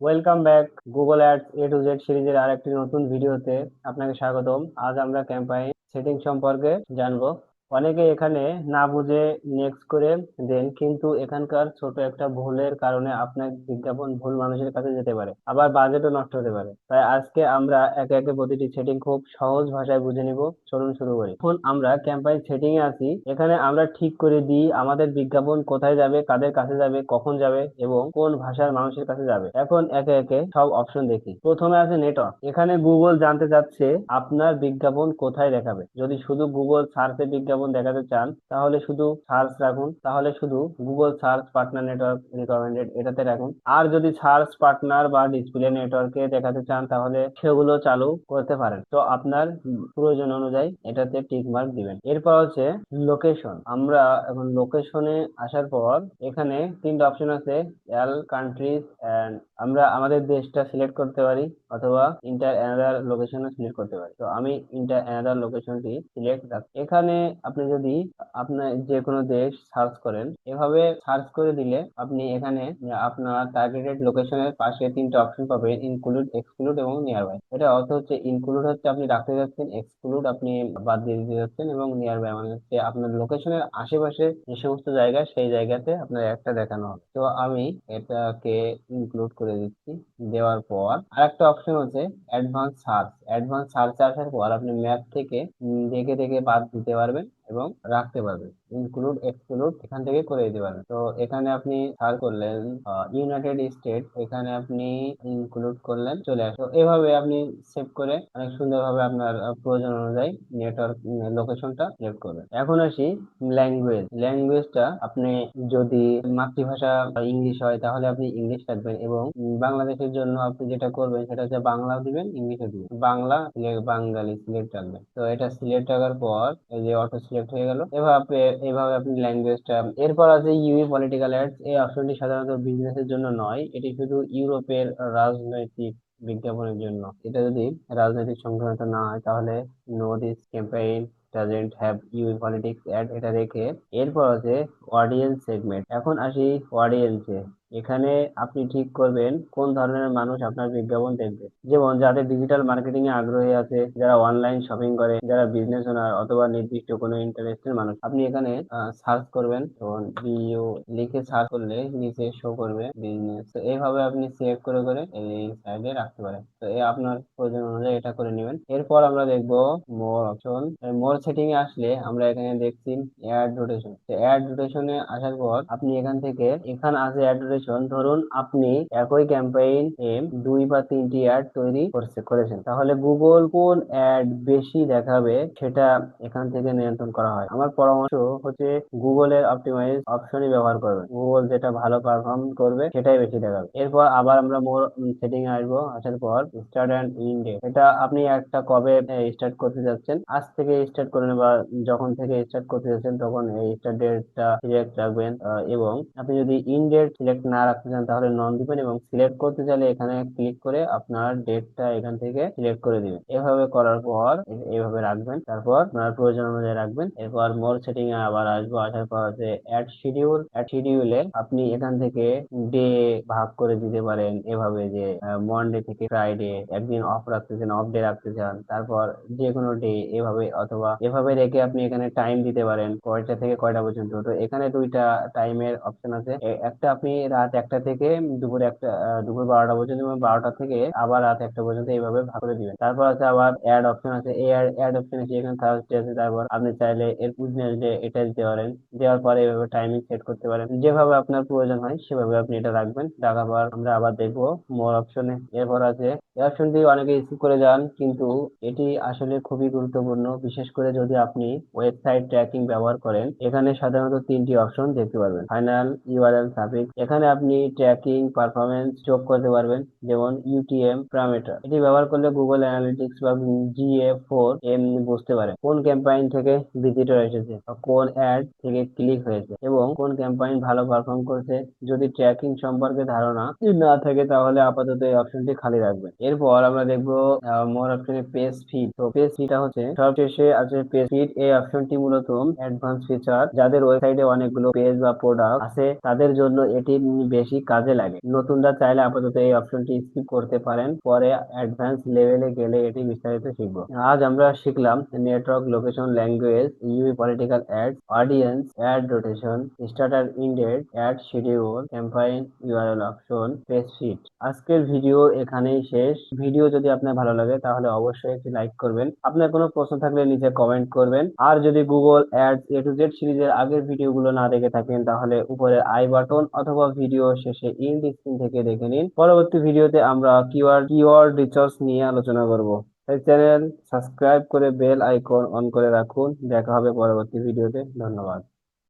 Welcome back. Google ads A to Z সিরিজের আরেকটি নতুন ভিডিওতে আপনাকে স্বাগতম। আজ আমরা ক্যাম্পাইন সেটিং সম্পর্কে জানবো। অনেকে এখানে না বুঝে নেক্সট করে দেন, কিন্তু এখানকার ছোট একটা ভুলের কারণে আপনার বিজ্ঞাপন ভুল মানুষের কাছে যেতে পারে, আবার বাজেটও নষ্ট হতে পারে। তাই আজকে আমরা একে একে প্রতিটি সেটিং খুব সহজ ভাষায় বুঝে নিব। চলুন শুরু করি। এখন আমরা ক্যাম্পাইন সেটিং এ আছি। এখানে আমরা ঠিক করে দিই আমাদের বিজ্ঞাপন কোথায় যাবে, কাদের কাছে যাবে, কখন যাবে এবং কোন ভাষার মানুষের কাছে যাবে। এখন একে একে সব অপশন দেখি। প্রথমে আছে নেটওয়ার্ক। এখানে গুগল জানতে চাচ্ছে আপনার বিজ্ঞাপন কোথায় দেখাবে। যদি শুধু গুগল সার্চে বিজ্ঞাপন দেখাতে চান তাহলে শুধু সার্চ রাখুন, তাহলে শুধু Google search partner network recommended এটাতে রাখুন। আর যদি সার্চ পার্টনার বা ডিসপ্লে নেটওয়ার্কে দেখাতে চান তাহলে সেগুলো চালু করতে পারেন। তো আপনার প্রয়োজন অনুযায়ী এটাতে টিক মার্ক দিবেন। এরপর হচ্ছে লোকেশন। আমরা এখন লোকেশনে আসার পর এখানে তিনটা অপশন আছে, এল কান্ট্রিজ এন্ড আমরা আমাদের দেশটা সিলেক্ট করতে পারি অথবা ইন্টার অ্যানাদার লোকেশনও সিলেক্ট করতে পারি। তো আমি ইন্টার অ্যানাদার লোকেশনটি সিলেক্ট রাখি। এখানে আপনি যদি আপনার যে কোনো দেশ সার্চ করেন, এভাবে সার্চ করে দিলে আপনি এখানে আপনার টার্গেটেড লোকেশনের পাশে তিনটা অপশন পাবেন, ইনক্লুড, এক্সক্লুড এবং নিয়ার বাই। এটা অর্থ হচ্ছে ইনক্লুড হচ্ছে আপনি রাখতে যাচ্ছেন, এক্সক্লুড আপনি বাদ দিয়ে দিতে যাচ্ছেন এবং নিয়ার বাই মানে হচ্ছে আপনার লোকেশনের আশেপাশে যে সমস্ত জায়গা সেই জায়গাতে আপনার একটা দেখানো হবে। তো আমি এটাকে ইনক্লুড করে দিচ্ছি। দেওয়ার পর আরেকটা অপশন হচ্ছে অ্যাডভান্স সার্চ। অ্যাডভান্স সার্চ আসার পর আপনি ম্যাপ থেকে দেখে দেখে বাদ দিতে পারবেন এবং রাখতে পারবেন। ইনক্লুড এক্সক্লুড এখান থেকে করে দিতে পারবেন। তো এখানে আপনি সার্চ করলেন ইউনাইটেড স্টেট, এখানে আপনি ইনক্লুড করলেন, চলে আসো। এভাবে আপনি সেভ করে অনেক সুন্দরভাবে আপনার প্রয়োজন অনুযায়ী নেটওয়ার্ক লোকেশনটা সিলেক্ট করবেন। এখন আসি ল্যাঙ্গুয়েজ। ল্যাঙ্গুয়েজটা আপনি যদি মাতৃভাষা ইংলিশ হয় তাহলে আপনি ইংলিশ রাখবেন এবং বাংলাদেশের জন্য আপনি যেটা করবেন সেটা হচ্ছে বাংলাও দিবেন, ইংলিশও দিবেন। বাংলা বাঙালি সিলেক্ট রাখবেন। তো এটা সিলেক্ট রাখার পর এই যে অটো সিলেক্ট হয়ে গেল। এভাবে আপনি ল্যাঙ্গুয়েজটা। এরপর আছে ইউই পলিটিক্যাল অ্যাডস। এই অপশনটি সাধারণত বিজনেসের জন্য নয়, এটি শুধু ইউরোপের রাজনৈতিক বিজ্ঞাপনের জন্য। এটা যদি রাজনৈতিক সংক্রান্ত না হয় তাহলে no this campaign doesn't have you politics ad এটা রেখে। এরপর আছে অডিয়েন্স সেগমেন্ট। এখন আসি অডিয়েন্সে। এখানে আপনি ঠিক করবেন কোন ধরনের মানুষ আপনার বিজ্ঞাপন দেখবে। যেমন যাদের ডিজিটাল মার্কেটিং এ আগ্রহী আছে, যারা অনলাইন শপিং করে, যারা বিজনেস ওনার অথবা নির্দিষ্ট কোনো ইন্টারেস্টের মানুষ। আপনি এখানে সার্চ করবেন, তখন বিইউ লিখে সার্চ করলে নিচে শো করবে বিজনেস। তো এইভাবে আপনি সিলেক্ট করে করে এই সাইডে রাখতে পারেন। তো এই আপনার প্রয়োজন অনুযায়ী এটা করে নেবেন। এরপর আমরা দেখবো মোর অপশন। মোর সেটিং এ আসলে আমরা এখানে দেখছি অ্যাড রোটেশন। তো অ্যাড রোটেশনে আসার পর আপনি এখান থেকে এখানে আছে অ্যাড রোটেশন। ধরুন আপনি একই ক্যাম্পেইন এ দুই বা তিনটি অ্যাড তৈরি করেছেন, তাহলে গুগল কোন অ্যাড বেশি দেখাবে সেটা এখান থেকে নিয়ন্ত্রণ করা হয়। আমার পরামর্শ হচ্ছে গুগলের অপটিমাইজ অপশনই ব্যবহার করবেন। গুগল যেটা ভালো পারফর্ম করবে সেটাই বেশি দেখাবে। এরপর আবার আমরা মোর সেটিং এ আসবো। আসার পর স্টার্ট অ্যান্ড ইন ডেট। এটা আপনি একটা কবে স্টার্ট করতে যাচ্ছেন, আজ থেকে স্টার্ট করেন বা যখন থেকে স্টার্ট করতে যাচ্ছেন তখন এই স্টার্ট ডেটটা সিলেক্ট রাখবেন। এবং আপনি যদি ইন ডেট সিলেক্ট না রাখতে চান তাহলে নন দিবেন এবং সিলেক্ট করতে চাইলে এখানে ক্লিক করে আপনার ডেটটা এখান থেকে সিলেক্ট করে দিবেন। এভাবে করার পর এইভাবে রাখবেন, তারপর আপনার প্রয়োজন অনুযায়ী রাখবেন। এরপর মোর সেটিং এ আবার আসবো। আসার পর আছে অ্যাড শিডিউল। অ্যাড শিডিউলে আপনি এখান থেকে ডে ভাগ করে দিতে পারেন, এভাবে যে মন্ডে থেকে ফ্রাইডে একদিন অফ রাখতে চান, অফ ডে রাখতে চান, তারপর যে কোনো ডে এভাবে, অথবা এভাবে রেখে আপনি এখানে টাইম দিতে পারেন কয়টা থেকে কয়টা পর্যন্ত। তো এখানে দুইটা টাইমের অপশন আছে। একটা আপনি রাত 1টা থেকে দুপুর 1টা, দুপুর 12টা পর্যন্ত এবং 12টা থেকে আবার রাত 1টা পর্যন্ত এইভাবে ভাগ করে দিবেন। তারপর আছে আবার অ্যাড অপশন আছে। এই অ্যাড অপশন আছে এখানে থার্সডে আছে। তারপর আপনি চাইলে এর ডে এটা দিতে পারেন। দেওয়ার পরে এভাবে টাইমিং সেট করতে পারেন। যেভাবে আপনার প্রয়োজন হয় সেভাবে আপনি এটা রাখবেন। রাখার পর আমরা আবার দেখবো মোর অপশনে। এরপর আছে এই অপশনটি অনেকে স্কিপ করে যান, কিন্তু এটি আসলে খুবই গুরুত্বপূর্ণ, বিশেষ করে যদি আপনি ওয়েবসাইট ট্র্যাকিং ব্যবহার করেন। এখানে সাধারণত তিনটি অপশন দেখতে পারবেন। Final, URL, suffix. এখানে আপনি ট্র্যাকিং পারফরমেন্স যোগ করতে পারবেন, যেমন ইউটিএম প্যারামিটার। এটি ব্যবহার করলে গুগল অ্যানালিটিক্স বা GA4 বুঝতে পারে কোন ক্যাম্পাইন থেকে ভিজিটর এসেছে বা কোন অ্যাড থেকে ক্লিক হয়েছে এবং কোন ক্যাম্পাইন ভালো পারফর্ম করেছে। যদি ট্র্যাকিং সম্পর্কে ধারণা না থাকে তাহলে আপাতত এই অপশনটি খালি রাখবেন। এরপর আমরা দেখবো মোর অপশনে পেজ ফিড। তো পেজ ফিডটা হচ্ছে সবশেষে আছে পেজ ফিড। এই অপশনটি মূলত অ্যাডভান্স ফিচার। যাদের ওয়েবসাইটে অনেকগুলো পেজ বা প্রোডাক্ট আছে তাদের জন্য এটি বেশি কাজে লাগে। নতুনরা চাইলে আপাতত এই অপশনটি স্কিপ করতে পারেন, পরে অ্যাডভান্স লেভেলে গেলে এটি বিস্তারিত শিখব। আজ আমরা শিখলাম network, location, language, UV political ads, audience, ad rotation, starter indent, ad schedule, campaign, URL option, page feed. আজকের ভিডিও এখানেই শেষ। ভিডিও যদি আপনার ভালো লাগে তাহলে অবশ্যই একটি লাইক করবেন। আপনার কোনো প্রশ্ন থাকলে নিচে কমেন্ট করবেন। আর যদি Google ads A to Z সিরিজের আগের ভিডিওগুলো না দেখে থাকেন তাহলে উপরে আই বাটন অথবা ভিডিও শেষে ইন্ড স্ক্রিন থেকে দেখে নিন। পরবর্তী ভিডিওতে আমরা কিওয়ার্ড রিসার্চ নিয়ে আলোচনা করব। তাই চ্যানেল সাবস্ক্রাইব করে বেল আইকন অন করে রাখুন। দেখা হবে পরবর্তী ভিডিওতে। ধন্যবাদ।